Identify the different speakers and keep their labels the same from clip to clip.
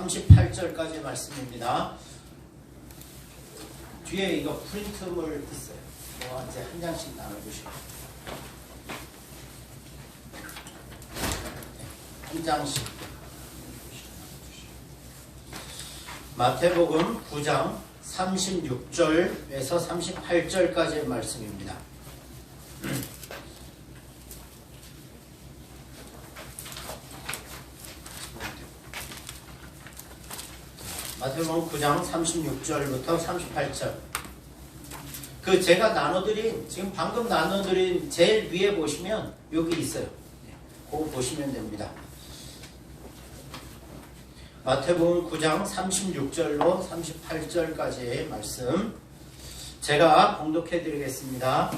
Speaker 1: 38절까지 말씀입니다. 뒤에 이거 프린트물 있어요. 저한테 한 장씩 나눠주시고. 한 장씩. 마태복음 9장 36절에서 38절까지의 말씀입니다. 마태복음 9장 36절부터 38절. 제가 나눠드린, 지금 방금 나눠드린 제일 위에 보시면 여기 있어요. 그거 보시면 됩니다. 마태복음 9장 36절로 38절까지의 말씀 제가 봉독해 드리겠습니다.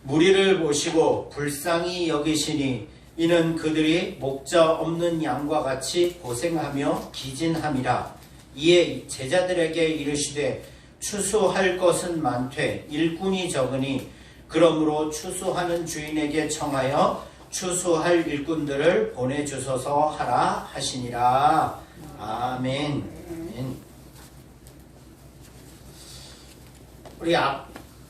Speaker 1: 무리를 보시고 불쌍히 여기시니 이는 그들이 목자 없는 양과 같이 고생하며 기진함이라. 이에 제자들에게 이르시되 추수할 것은 많되 일꾼이 적으니 그러므로 추수하는 주인에게 청하여 추수할 일꾼들을 보내주소서 하라 하시니라. 아멘. 우리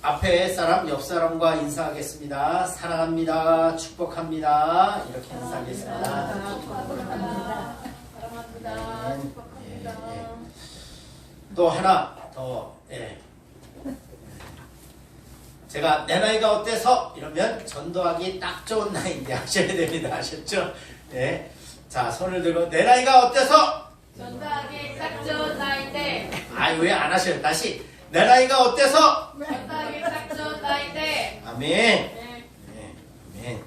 Speaker 1: 앞에 사람, 옆 사람과 인사하겠습니다. 사랑합니다. 축복합니다. 이렇게 인사하겠습니다.
Speaker 2: 사랑합니다.
Speaker 1: 또 하나 더. 제가 내 나이가 어때서 이러면 전도하기 딱 좋은 나이인데 하셔야 됩니다. 아셨죠? 네. 자, 손을 들고 내 나이가 어때서?
Speaker 2: 전도하기 딱 좋은 나이인데.
Speaker 1: 왜 안 하셔요? 다시. 내 나이가 어때서?
Speaker 2: 전도하기 딱 좋은 나이인데.
Speaker 1: 아멘. 네. 아멘.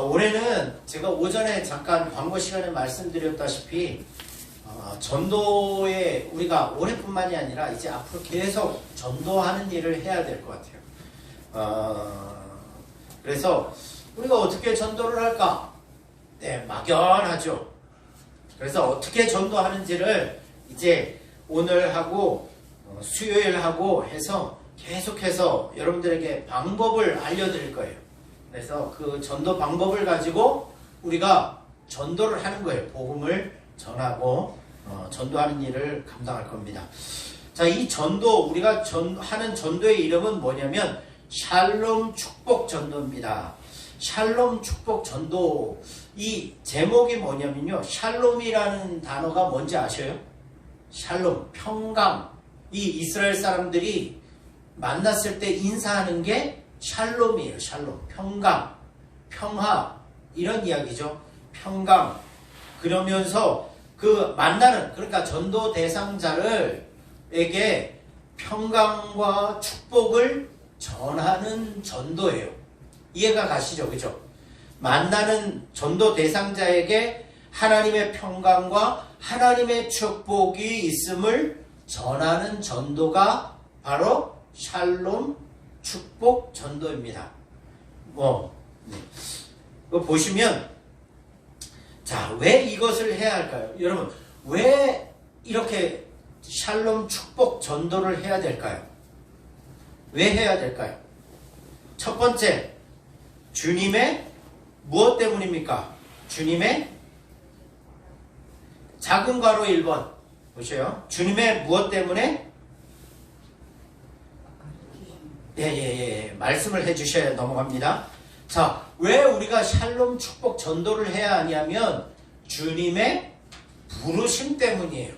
Speaker 1: 올해는 제가 오전에 잠깐 광고 시간에 말씀드렸다시피 전도에 우리가 올해뿐만이 아니라 이제 앞으로 계속 전도하는 일을 해야 될 것 같아요. 그래서 우리가 어떻게 전도를 할까? 네, 막연하죠. 그래서 어떻게 전도하는지를 이제 오늘 하고 수요일 하고 해서 계속해서 여러분들에게 방법을 알려드릴 거예요. 그래서 그 전도 방법을 가지고 우리가 전도를 하는 거예요. 복음을 전하고 전도하는 일을 감당할 겁니다. 자, 이 전도, 우리가 하는 전도의 이름은 뭐냐면 샬롬 축복 전도입니다. 샬롬 축복 전도. 이 제목이 뭐냐면요, 샬롬이라는 단어가 뭔지 아셔요? 샬롬, 평강. 이 이스라엘 사람들이 만났을 때 인사하는 게 샬롬이에요. 샬롬, 평강, 평화, 이런 이야기죠. 평강. 그러면서 그 만나는, 그러니까 전도 대상자에게 평강과 축복을 전하는 전도예요. 이해가 가시죠? 그죠? 만나는 전도 대상자에게 하나님의 평강과 하나님의 축복이 있음을 전하는 전도가 바로 샬롬 축복 전도입니다. 보시면, 자, 왜 이것을 해야 할까요? 여러분, 왜 이렇게 샬롬 축복 전도를 해야 될까요? 왜 해야 될까요? 첫 번째, 주님의 무엇 때문입니까? 주님의 작은 괄호 1번 보세요. 주님의 무엇 때문에? 말씀을 해주셔야 넘어갑니다. 자, 왜 우리가 샬롬 축복 전도를 해야 하냐면 주님의 부르심 때문이에요.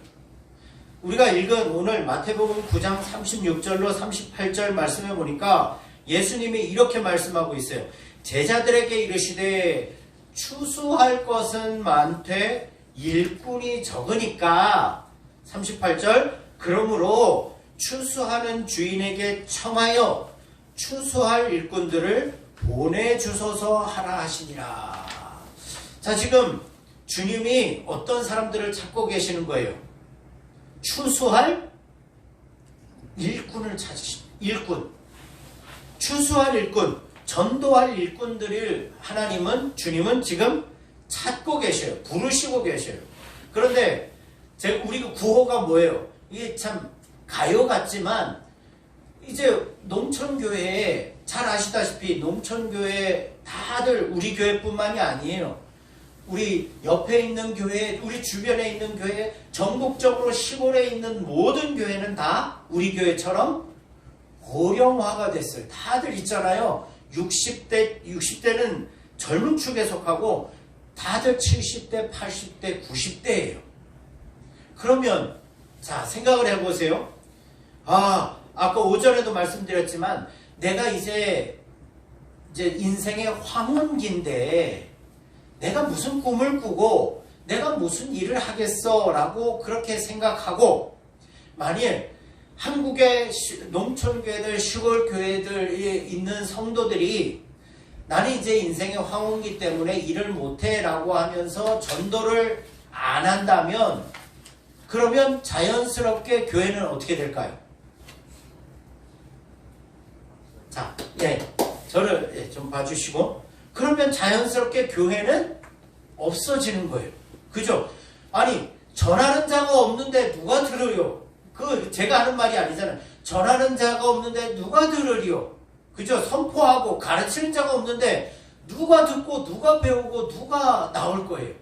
Speaker 1: 우리가 읽은 오늘 마태복음 9장 36절로 38절 말씀해 보니까 예수님이 이렇게 말씀하고 있어요. 제자들에게 이르시되 추수할 것은 많되 일꾼이 적으니까 38절 그러므로 추수하는 주인에게 청하여 추수할 일꾼들을 보내주소서 하라 하시니라. 자, 지금 주님이 어떤 사람들을 찾고 계시는 거예요? 추수할 일꾼을 찾으신 일꾼. 추수할 일꾼, 전도할 일꾼들을 주님은 지금 찾고 계셔요. 부르시고 계셔요. 그런데 우리 구호가 뭐예요? 이게 참 가요 같지만 이제 농촌교회에 잘 아시다시피 농촌교회 다들 우리 교회뿐만이 아니에요. 우리 옆에 있는 교회, 우리 주변에 있는 교회, 전국적으로 시골에 있는 모든 교회는 다 우리 교회처럼 고령화가 됐어요. 다들 있잖아요. 60대는 젊은 축에 속하고 다들 70대, 80대, 90대예요. 그러면 자, 생각을 해보세요. 아까 오전에도 말씀드렸지만 내가 이제 인생의 황혼기인데 내가 무슨 꿈을 꾸고 내가 무슨 일을 하겠어 라고 그렇게 생각하고, 만일 한국의 농촌교회들, 시골교회들에 있는 성도들이 나는 이제 인생의 황혼기 때문에 일을 못해 라고 하면서 전도를 안 한다면, 그러면 자연스럽게 교회는 어떻게 될까요? 자, 저를 좀 봐주시고, 그러면 자연스럽게 교회는 없어지는 거예요. 그죠? 아니, 전하는 자가 없는데 누가 들으려? 제가 하는 말이 아니잖아요. 전하는 자가 없는데 누가 들으리요? 그죠? 선포하고 가르치는 자가 없는데 누가 듣고 누가 배우고 누가 나올 거예요.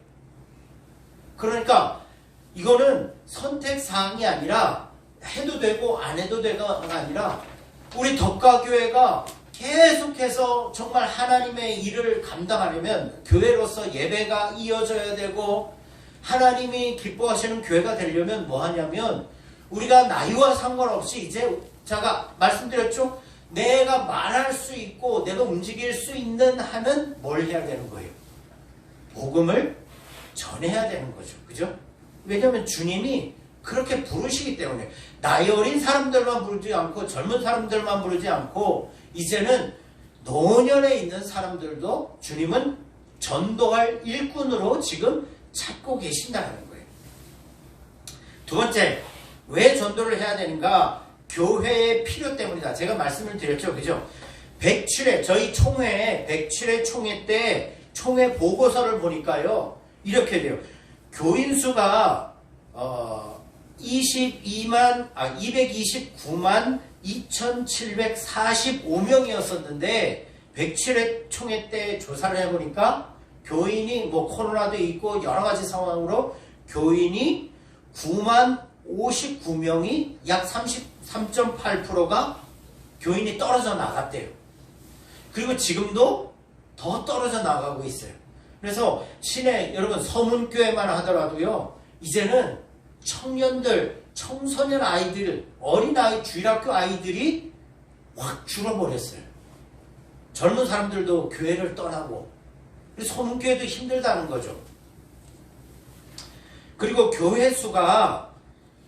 Speaker 1: 그러니까 이거는 선택사항이 아니라 해도 되고 안 해도 되가 아니라 우리 덕가교회가 계속해서 정말 하나님의 일을 감당하려면 교회로서 예배가 이어져야 되고, 하나님이 기뻐하시는 교회가 되려면 뭐 하냐면, 우리가 나이와 상관없이 이제 제가 말씀드렸죠? 내가 말할 수 있고 내가 움직일 수 있는 한은 뭘 해야 되는 거예요? 복음을 전해야 되는 거죠. 그죠? 왜냐하면 주님이 그렇게 부르시기 때문에 나이 어린 사람들만 부르지 않고 젊은 사람들만 부르지 않고 이제는 노년에 있는 사람들도 주님은 전도할 일꾼으로 지금 찾고 계신다는 거예요. 두 번째, 왜 전도를 해야 되는가? 교회의 필요 때문이다. 제가 말씀을 드렸죠. 그죠? 107회, 저희 총회, 107회 총회 때 총회 보고서를 보니까요. 이렇게 돼요. 교인 수가 229만 2,745명이었었는데 107회 총회 때 조사를 해보니까 교인이 코로나도 있고 여러 가지 상황으로 교인이 9만 59명이 약 33.8%가 교인이 떨어져 나갔대요. 그리고 지금도 더 떨어져 나가고 있어요. 그래서 시내 여러분 서문교회만 하더라도요, 이제는 청년들, 청소년 아이들, 어린아이, 주일학교 아이들이 확 줄어버렸어요. 젊은 사람들도 교회를 떠나고, 그래서 서문교회도 힘들다는 거죠. 그리고 교회 수가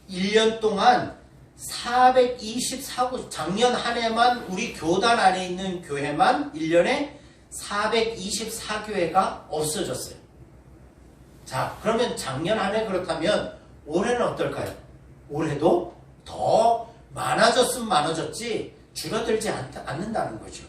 Speaker 1: 1년 동안 424곳, 작년 한 해만 우리 교단 안에 있는 교회만 1년에 424교회가 없어졌어요. 자, 그러면 작년 한 해 그렇다면 올해는 어떨까요? 올해도 더 많아졌으면 많아졌지 줄어들지 않는다는 거죠.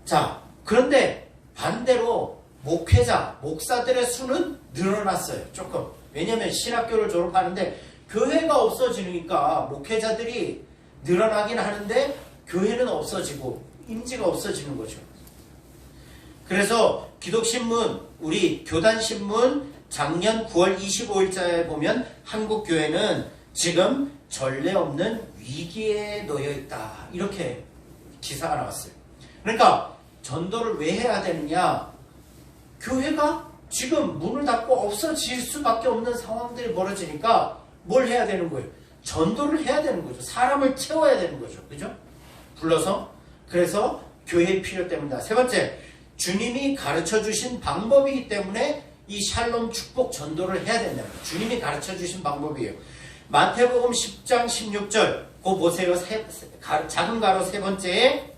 Speaker 1: 자, 그런데 반대로 목회자, 목사들의 수는 늘어났어요. 조금. 왜냐면 신학교를 졸업하는데 교회가 없어지니까 목회자들이 늘어나긴 하는데 교회는 없어지고 임지가 없어지는 거죠. 그래서 기독신문, 우리 교단신문 작년 9월 25일자에 보면 한국교회는 지금 전례 없는 위기에 놓여 있다. 이렇게 기사가 나왔어요. 그러니까 전도를 왜 해야 되느냐? 교회가 지금 문을 닫고 없어질 수밖에 없는 상황들이 벌어지니까 뭘 해야 되는 거예요? 전도를 해야 되는 거죠. 사람을 채워야 되는 거죠. 그죠? 불러서. 그래서 교회의 필요 때문이다. 세 번째, 주님이 가르쳐 주신 방법이기 때문에 이 샬롬 축복 전도를 해야 된다는 거예요. 주님이 가르쳐 주신 방법이에요. 마태복음 10장 16절 그거 보세요. 작은 가로 세 번째에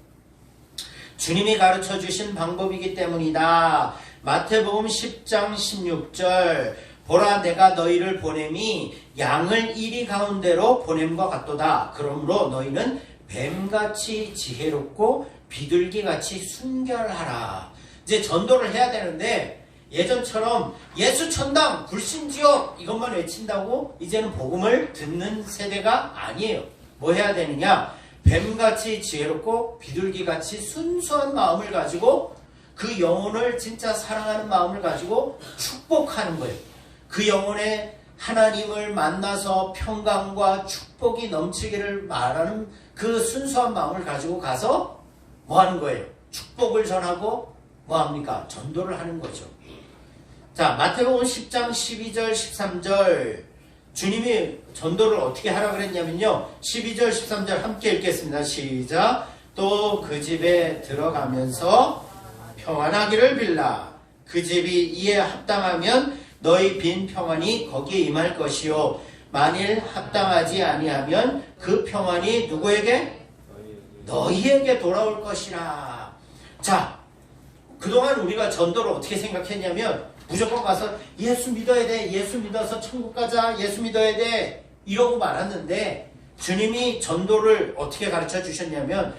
Speaker 1: 주님이 가르쳐 주신 방법이기 때문이다. 마태복음 10장 16절 보라 내가 너희를 보냄이 양을 이리 가운데로 보냄과 같도다. 그러므로 너희는 뱀같이 지혜롭고 비둘기같이 순결하라. 이제 전도를 해야 되는데 예전처럼 예수 천당 불신지옥 이것만 외친다고 이제는 복음을 듣는 세대가 아니에요. 뭐 해야 되느냐? 뱀같이 지혜롭고 비둘기같이 순수한 마음을 가지고 그 영혼을 진짜 사랑하는 마음을 가지고 축복하는 거예요. 그 영혼에 하나님을 만나서 평강과 축복이 넘치기를 바라는 그 순수한 마음을 가지고 가서 뭐 하는 거예요? 축복을 전하고 뭐 합니까? 전도를 하는 거죠. 자, 마태복음 10장 12절 13절 주님이 전도를 어떻게 하라 그랬냐면요. 12절 13절 함께 읽겠습니다. 시작. 또 그 집에 들어가면서 평안하기를 빌라. 그 집이 이에 합당하면 너희 빈 평안이 거기에 임할 것이요 만일 합당하지 아니하면 그 평안이 누구에게? 너희에게 돌아올 것이라. 자, 그동안 우리가 전도를 어떻게 생각했냐면 무조건 가서 예수 믿어야 돼, 예수 믿어서 천국 가자, 예수 믿어야 돼 이러고 말았는데 주님이 전도를 어떻게 가르쳐 주셨냐면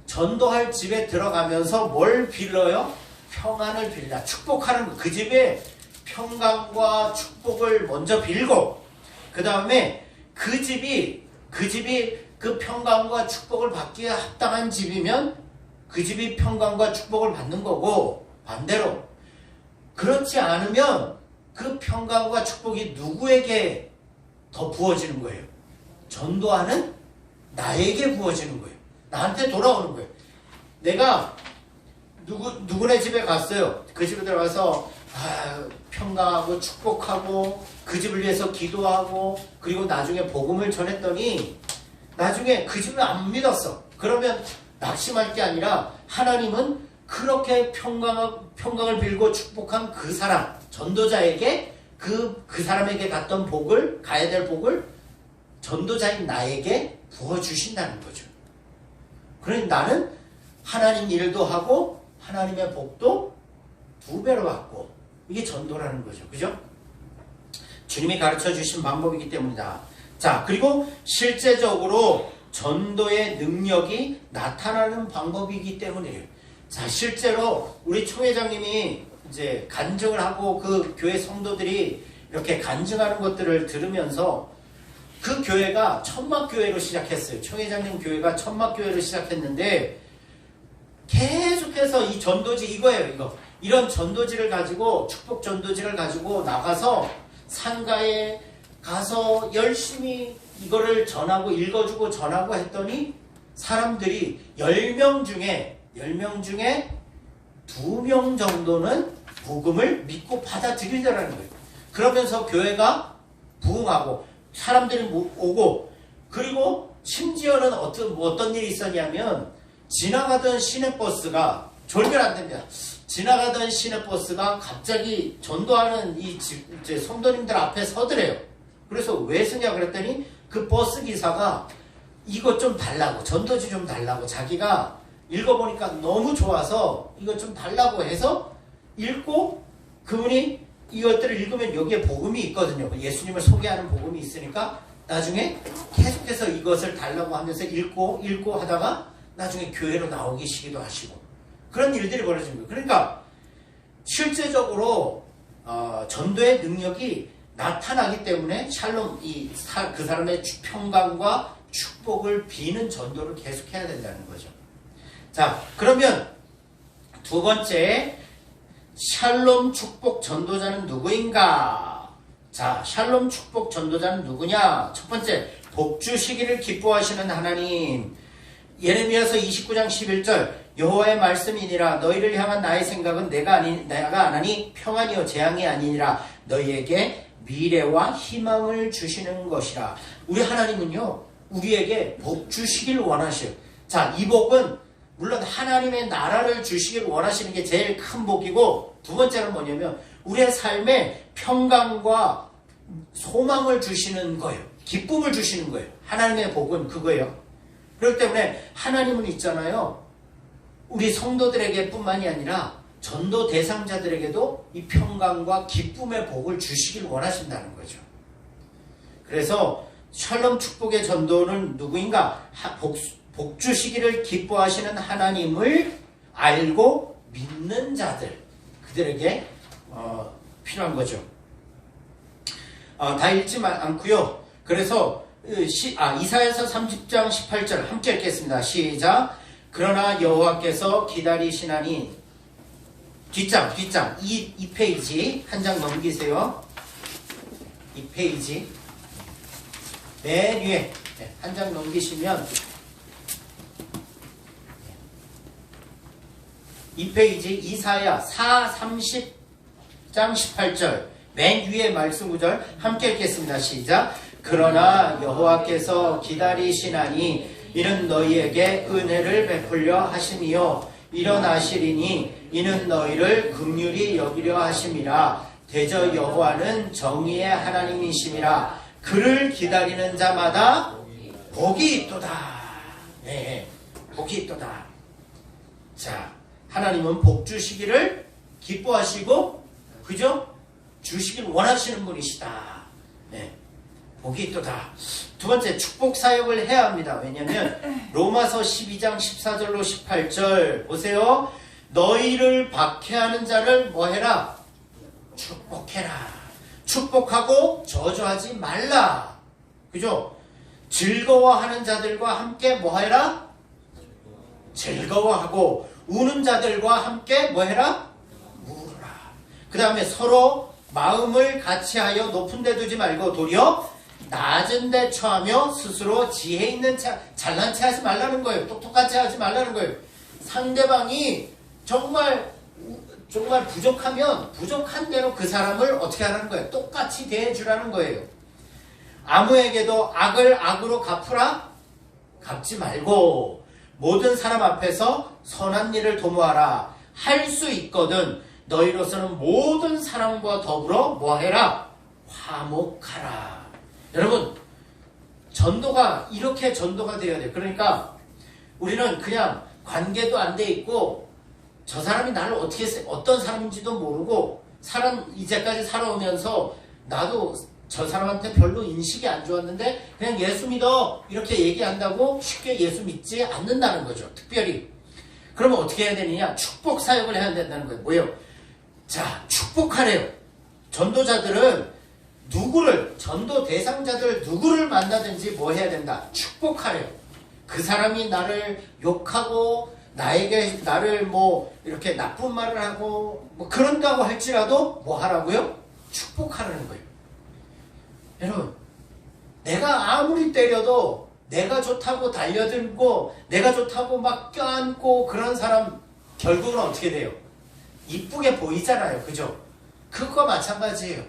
Speaker 1: 전도할 집에 들어가면서 뭘 빌어요? 평안을 빌라. 축복하는 거. 그 집에 평강과 축복을 먼저 빌고 그 다음에 그 집이 그 평강과 축복을 받기에 합당한 집이면 그 집이 평강과 축복을 받는 거고 반대로 그렇지 않으면 그 평강과 축복이 누구에게 더 부어지는 거예요? 전도하는 나에게 부어지는 거예요. 나한테 돌아오는 거예요. 내가 누구네 집에 갔어요. 그 집에 들어가서 평강하고 축복하고 그 집을 위해서 기도하고 그리고 나중에 복음을 전했더니 나중에 그 집을 안 믿었어. 그러면 낙심할 게 아니라 하나님은 그렇게 평강을 빌고 축복한 그 사람 전도자에게 그 사람에게 갔던 복을 가야 될 복을 전도자인 나에게 부어주신다는 거죠. 그러니 나는 하나님 일도 하고 하나님의 복도 2배로 받고 이게 전도라는 거죠. 그죠? 주님이 가르쳐 주신 방법이기 때문이다. 자, 그리고 실제적으로 전도의 능력이 나타나는 방법이기 때문이에요. 자, 실제로 우리 총회장님이 이제 간증을 하고 그 교회 성도들이 이렇게 간증하는 것들을 들으면서 그 교회가 천막교회로 시작했어요. 총회장님 교회가 천막교회로 시작했는데 계속해서 이 전도지 이거예요. 이런 전도지를 가지고 축복 전도지를 가지고 나가서 상가에 가서 열심히 이거를 전하고 읽어주고 전하고 했더니 사람들이 10명 중에 2명 정도는 복음을 믿고 받아들이더라는 거예요. 그러면서 교회가 부흥하고 사람들이 오고 그리고 심지어는 어떤 일이 있었냐면 지나가던 시내버스가 절대 안 됩니다. 지나가던 시내버스가 갑자기 전도하는 이 성도님들 앞에 서더래요. 그래서 왜 쓰냐 그랬더니 그 버스 기사가 이것 좀 달라고 전도지 좀 달라고 자기가 읽어보니까 너무 좋아서 이것 좀 달라고 해서 읽고 그분이 이것들을 읽으면 여기에 복음이 있거든요. 예수님을 소개하는 복음이 있으니까 나중에 계속해서 이것을 달라고 하면서 읽고 하다가 나중에 교회로 나오기시기도 하시고 그런 일들이 벌어진 거예요. 그러니까 실제적으로 전도의 능력이 나타나기 때문에 샬롬 그 사람의 평강과 축복을 비는 전도를 계속해야 된다는 거죠. 자, 그러면 두 번째 샬롬 축복 전도자는 누구인가? 자, 샬롬 축복 전도자는 누구냐? 첫 번째, 복 주시기를 기뻐하시는 하나님. 예레미야서 29장 11절 여호와의 말씀이니라 너희를 향한 나의 생각은 내가 안 하니 평안이요 재앙이 아니니라 너희에게 미래와 희망을 주시는 것이라. 우리 하나님은요 우리에게 복 주시길 원하셔요. 자, 이 복은 물론 하나님의 나라를 주시길 원하시는 게 제일 큰 복이고 두 번째는 뭐냐면 우리의 삶에 평강과 소망을 주시는 거예요. 기쁨을 주시는 거예요. 하나님의 복은 그거예요. 그렇기 때문에 하나님은 있잖아요. 우리 성도들에게 뿐만이 아니라 전도 대상자들에게도 이 평강과 기쁨의 복을 주시길 원하신다는 거죠. 그래서 샬롬 축복의 전도는 누구인가? 복 주시기를 기뻐하시는 하나님을 알고 믿는 자들 그들에게 필요한 거죠. 다 읽지만 않고요. 그래서 이사야서 30장 18절 함께 읽겠습니다. 시작. 그러나 여호와께서 기다리시나니 뒷장 2페이지 한 장 넘기세요. 2페이지 맨 위에 한 장 넘기시면 2페이지 이사야 30장 18절 맨 위에 말씀 구절 함께 읽겠습니다. 시작. 그러나 여호와께서 기다리시나니 이는 너희에게 은혜를 베풀려 하심이요 일어나시리니 이는 너희를 긍휼히 여기려 하심이라. 대저 여호와는 정의의 하나님이심이라. 그를 기다리는 자마다 복이 있도다. 네, 복이 있도다. 자, 하나님은 복 주시기를 기뻐하시고, 그죠? 주시길 원하시는 분이시다. 네, 복이 있도다. 두 번째, 축복 사역을 해야 합니다. 왜냐면 로마서 12장 14절로 18절 보세요. 너희를 박해하는 자를 뭐 해라? 축복해라. 축복하고 저주하지 말라. 그죠? 즐거워하는 자들과 함께 뭐 해라? 즐거워하고 우는 자들과 함께 뭐 해라? 울어라. 그 다음에 서로 마음을 같이하여 높은 데 두지 말고 도리어 낮은 데 처하며 스스로 지혜 있는 체, 잘난 체 하지 말라는 거예요. 똑똑한 체 하지 말라는 거예요. 상대방이 정말 부족하면 부족한 대로 그 사람을 어떻게 하라는 거예요? 똑같이 대해주라는 거예요. 아무에게도 악을 악으로 갚으라? 갚지 말고 모든 사람 앞에서 선한 일을 도모하라. 할 수 있거든 너희로서는 모든 사람과 더불어 뭐해라? 화목하라. 여러분, 전도가 이렇게 전도가 되어야 돼요. 그러니까 우리는 그냥 관계도 안 돼 있고 저 사람이 나를 어떤 사람인지도 모르고 이제까지 살아오면서 나도 저 사람한테 별로 인식이 안 좋았는데 그냥 예수 믿어 이렇게 얘기한다고 쉽게 예수 믿지 않는다는 거죠. 특별히. 그러면 어떻게 해야 되느냐? 축복 사역을 해야 된다는 거예요. 뭐예요? 자, 축복하래요. 전도자들은 전도 대상자들 누구를 만나든지 뭐 해야 된다? 축복하래요. 그 사람이 나를 욕하고 나를 뭐 이렇게 나쁜 말을 하고 뭐 그런다고 할지라도 뭐 하라고요? 축복하라는 거예요. 여러분, 내가 아무리 때려도 내가 좋다고 달려들고 내가 좋다고 막 껴안고 그런 사람 결국은 어떻게 돼요? 이쁘게 보이잖아요. 그죠? 그거 마찬가지예요.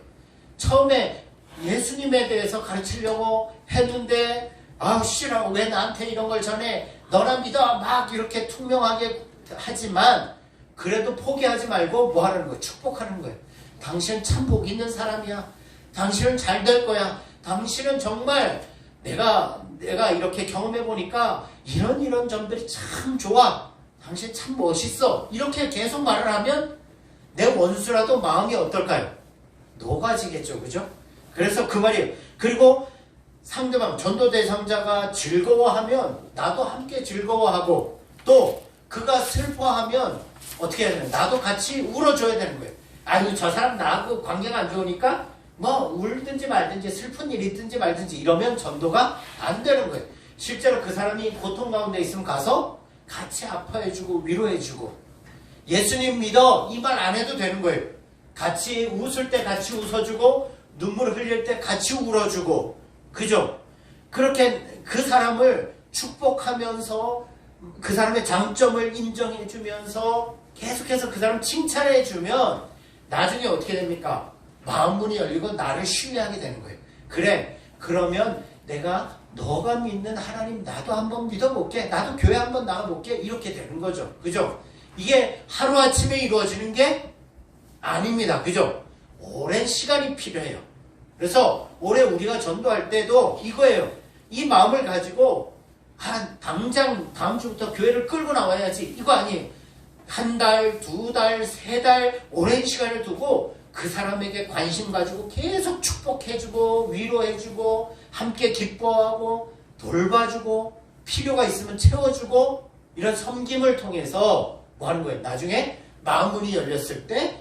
Speaker 1: 처음에 예수님에 대해서 가르치려고 했는데 싫어. 왜 나한테 이런 걸 전해? 너나 믿어. 막 이렇게 투명하게 하지만 그래도 포기하지 말고 뭐 하는 거예요? 축복하는 거예요. 당신은 참 복 있는 사람이야. 당신은 잘 될 거야. 당신은 정말 내가 이렇게 경험해 보니까 이런 점들이 참 좋아. 당신 참 멋있어. 이렇게 계속 말을 하면 내 원수라도 마음이 어떨까요? 녹아지겠죠. 그죠? 그래서 그 말이에요. 그리고 상대방 전도 대상자가 즐거워하면 나도 함께 즐거워하고 또 그가 슬퍼하면 어떻게 해야 되나? 나도 같이 울어줘야 되는 거예요. 아유, 저 사람 나하고 관계가 안 좋으니까 뭐 울든지 말든지 슬픈 일이 있든지 말든지 이러면 전도가 안 되는 거예요. 실제로 그 사람이 고통 가운데 있으면 가서 같이 아파해주고 위로해주고 예수님 믿어 이 말 안 해도 되는 거예요. 같이 웃을 때 같이 웃어주고 눈물 흘릴 때 같이 울어주고 그죠? 그렇게 그 사람을 축복하면서 그 사람의 장점을 인정해주면서 계속해서 그 사람 칭찬해주면 나중에 어떻게 됩니까? 마음문이 열리고 나를 신뢰하게 되는 거예요. 그래, 그러면 내가 너가 믿는 하나님 나도 한번 믿어볼게. 나도 교회 한번 나가볼게. 이렇게 되는 거죠. 그죠? 이게 하루아침에 이루어지는 게 아닙니다. 그죠? 오랜 시간이 필요해요. 그래서 올해 우리가 전도할 때도 이거예요. 이 마음을 가지고 당장 다음 주부터 교회를 끌고 나와야지. 이거 아니에요. 한 달, 두 달, 세 달 오랜 시간을 두고 그 사람에게 관심 가지고 계속 축복해주고 위로해주고 함께 기뻐하고 돌봐주고 필요가 있으면 채워주고 이런 섬김을 통해서 뭐 하는 거예요? 나중에 마음문이 열렸을 때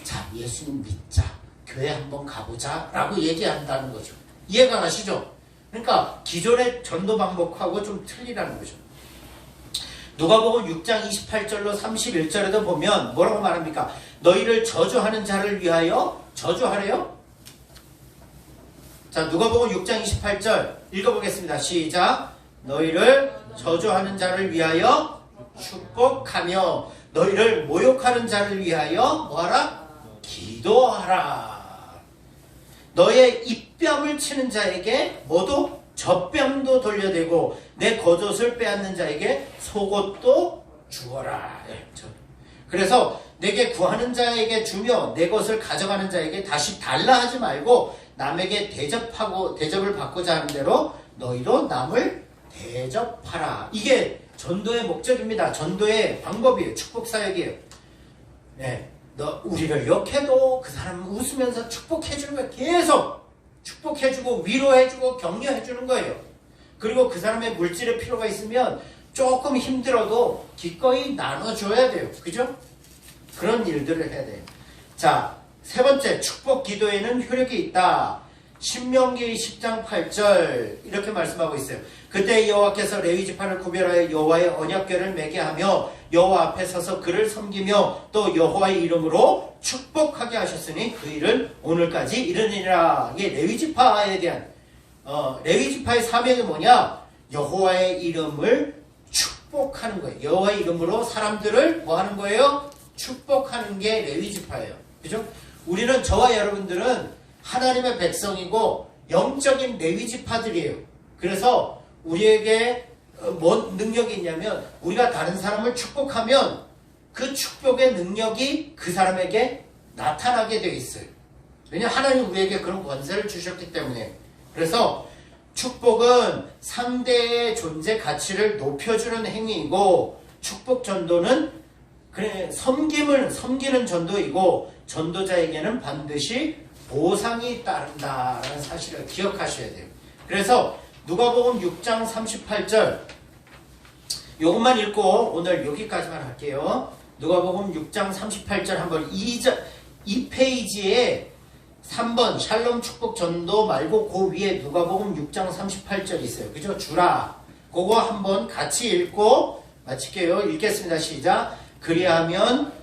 Speaker 1: 자, 예수님 믿자. 교회 한번 가보자 라고 얘기한다는 거죠. 이해가 가시죠? 그러니까 기존의 전도 방법하고 좀 틀리다는 거죠. 누가복음 6장 28절로 31절에도 보면 뭐라고 말합니까? 너희를 저주하는 자를 위하여 저주하래요? 자, 누가복음 6장 28절 읽어보겠습니다. 시작. 너희를 저주하는 자를 위하여 축복하며 너희를 모욕하는 자를 위하여 뭐하라? 기도하라. 너의 입뺨을 치는 자에게 모두 젖뺨도 돌려대고 내 겉옷을 빼앗는 자에게 속옷도 주어라. 그래서 내게 구하는 자에게 주며 내 것을 가져가는 자에게 다시 달라 하지 말고 남에게 대접을 받고자 하는 대로 너희도 남을 대접하라. 이게 전도의 목적입니다. 전도의 방법이에요. 축복사역이에요. 네, 우리를 욕해도 그 사람은 웃으면서 축복해주는 거예요. 계속 축복해주고 위로해주고 격려해주는 거예요. 그리고 그 사람의 물질의 필요가 있으면 조금 힘들어도 기꺼이 나눠줘야 돼요. 그죠? 그런 일들을 해야 돼요. 자, 세 번째, 축복 기도에는 효력이 있다. 신명기 10장 8절 이렇게 말씀하고 있어요. 그때 여호와께서 레위 지파를 구별하여 여호와의 언약궤를 매게 하며 여호와 앞에 서서 그를 섬기며 또 여호와의 이름으로 축복하게 하셨으니 그 일은 오늘까지 이르니라. 이게 레위 지파에 대한 레위 지파의 사명이 뭐냐? 여호와의 이름을 축복하는 거예요. 여호와의 이름으로 사람들을 뭐 하는 거예요? 축복하는 게 레위 지파예요. 그죠? 우리는 저와 여러분들은 하나님의 백성이고 영적인 레위 지파들이에요. 그래서 우리에게 뭔 능력이 있냐면 우리가 다른 사람을 축복하면 그 축복의 능력이 그 사람에게 나타나게 되어 있어요. 왜냐하면 하나님 우리에게 그런 권세를 주셨기 때문에. 그래서 축복은 상대의 존재 가치를 높여주는 행위이고 축복 전도는 섬기는 전도이고 전도자에게는 반드시 보상이 따른다라는 사실을 기억하셔야 돼요. 그래서 누가복음 6장 38절 이것만 읽고 오늘 여기까지만 할게요. 누가복음 6장 38절 한번 2페이지에 3번 샬롬 축복 전도 말고 그 위에 누가복음 6장 38절 있어요. 그죠? 주라. 그거 한번 같이 읽고 마칠게요. 읽겠습니다. 시작. 그리하면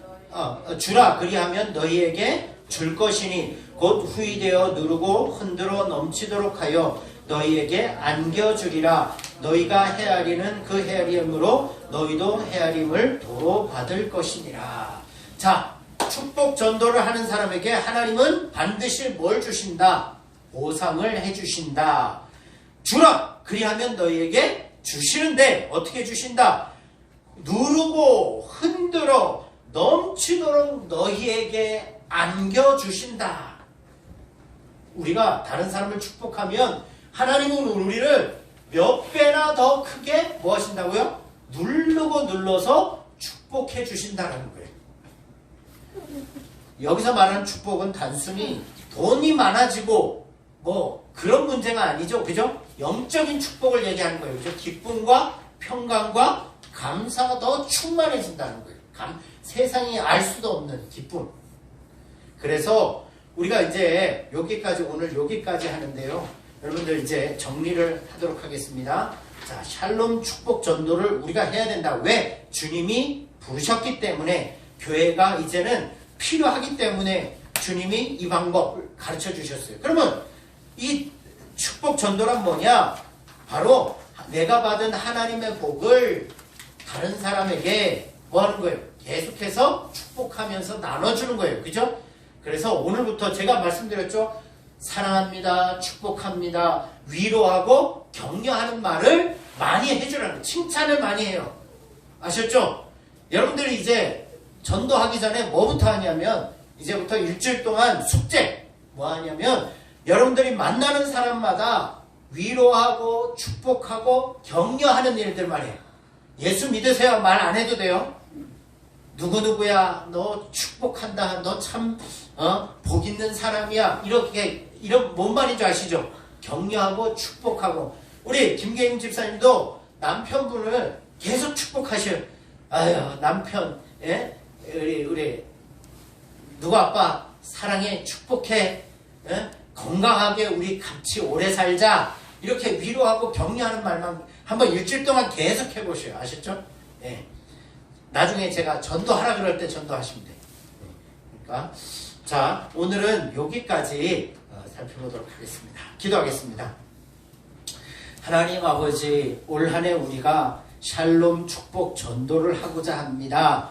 Speaker 1: 주라. 그리하면 너희에게 줄 것이니 곧 후이되어 누르고 흔들어 넘치도록 하여 너희에게 안겨주리라. 너희가 헤아리는 그 헤아림으로 너희도 헤아림을 도로 받을 것이니라. 자, 축복 전도를 하는 사람에게 하나님은 반드시 뭘 주신다? 보상을 해주신다. 주라! 그리하면 너희에게 주시는데 어떻게 주신다? 누르고 흔들어 넘치도록 너희에게 안겨주신다. 우리가 다른 사람을 축복하면 하나님은 우리를 몇 배나 더 크게 뭐 하신다고요? 누르고 눌러서 축복해 주신다는 거예요. 여기서 말하는 축복은 단순히 돈이 많아지고 뭐 그런 문제가 아니죠. 그죠? 영적인 축복을 얘기하는 거예요. 그죠? 기쁨과 평강과 감사가 더 충만해진다는 거예요. 세상이 알 수도 없는 기쁨. 그래서 우리가 이제 오늘 여기까지 하는데요. 여러분들 이제 정리를 하도록 하겠습니다. 자, 샬롬 축복 전도를 우리가 해야 된다. 왜? 주님이 부르셨기 때문에, 교회가 이제는 필요하기 때문에 주님이 이 방법을 가르쳐 주셨어요. 그러면 이 축복 전도란 뭐냐? 바로 내가 받은 하나님의 복을 다른 사람에게 뭐 하는 거예요? 계속해서 축복하면서 나눠주는 거예요. 그죠? 그래서 오늘부터 제가 말씀드렸죠. 사랑합니다. 축복합니다. 위로하고 격려하는 말을 많이 해주라는 거예요. 칭찬을 많이 해요. 아셨죠? 여러분들이 이제 전도하기 전에 뭐부터 하냐면 이제부터 일주일 동안 숙제 뭐 하냐면 여러분들이 만나는 사람마다 위로하고 축복하고 격려하는 일들만 해요. 예수 믿으세요. 말 안 해도 돼요. 누구누구야 너 축복한다. 너 참 복 있는 사람이야. 이런 뭔 말인지 아시죠? 격려하고 축복하고. 우리 김계임 집사님도 남편분을 계속 축복하셔요. 아유 남편 우리 누구 아빠 사랑해 축복해 건강하게 우리 같이 오래 살자. 이렇게 위로하고 격려하는 말만 한번 일주일 동안 계속 해보셔요. 아셨죠? 예. 나중에 제가 전도하라 그럴 때 전도하시면 돼요. 않습니까? 자, 오늘은 여기까지 살펴보도록 하겠습니다. 기도하겠습니다. 하나님 아버지, 올 한 해 우리가 샬롬 축복 전도를 하고자 합니다.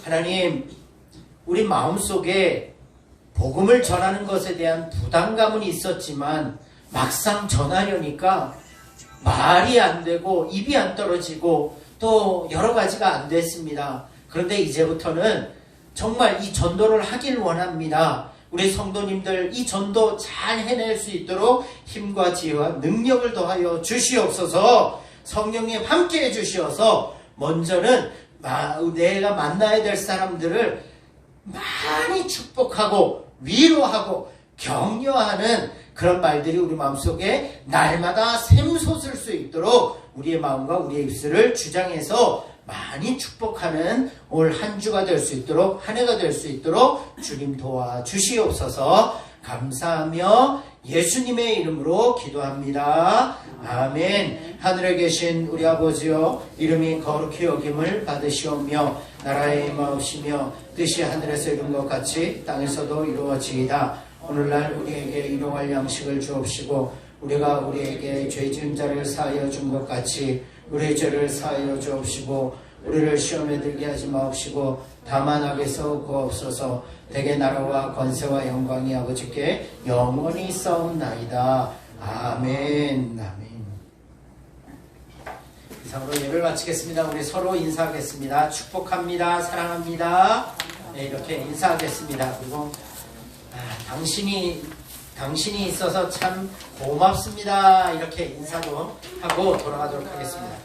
Speaker 1: 하나님, 우리 마음속에 복음을 전하는 것에 대한 부담감은 있었지만 막상 전하려니까 말이 안 되고 입이 안 떨어지고 또 여러 가지가 안 됐습니다. 그런데 이제부터는 정말 이 전도를 하길 원합니다. 우리 성도님들 이 전도 잘 해낼 수 있도록 힘과 지혜와 능력을 더하여 주시옵소서. 성령님 함께 해주시어서 먼저는 내가 만나야 될 사람들을 많이 축복하고 위로하고 격려하는 그런 말들이 우리 마음속에 날마다 샘솟을 수 있도록 우리의 마음과 우리의 입술을 주장해서 많이 축복하는 올 한 주가 될 수 있도록, 한 해가 될 수 있도록 주님 도와주시옵소서. 감사하며 예수님의 이름으로 기도합니다. 아멘. 하늘에 계신 우리 아버지여, 이름이 거룩히 여김을 받으시오며 나라의 임하옵시며 뜻이 하늘에서 이룬 것 같이 땅에서도 이루어지이다. 오늘날 우리에게 일용할 양식을 주옵시고 우리가 우리에게 죄 지은 자를 사하여 준 것 같이 우리의 죄를 사하여 주옵시고 우리를 시험에 들게 하지 마옵시고 다만 악에서 구하옵소서. 대개 나라와 권세와 영광이 아버지께 영원히 있사옵나이다. 아멘. 아멘. 이상으로 예배를 마치겠습니다. 우리 서로 인사하겠습니다. 축복합니다. 사랑합니다. 네, 이렇게 인사하겠습니다. 그리고 당신이 있어서 참 고맙습니다. 이렇게 인사도 하고 돌아가도록 하겠습니다.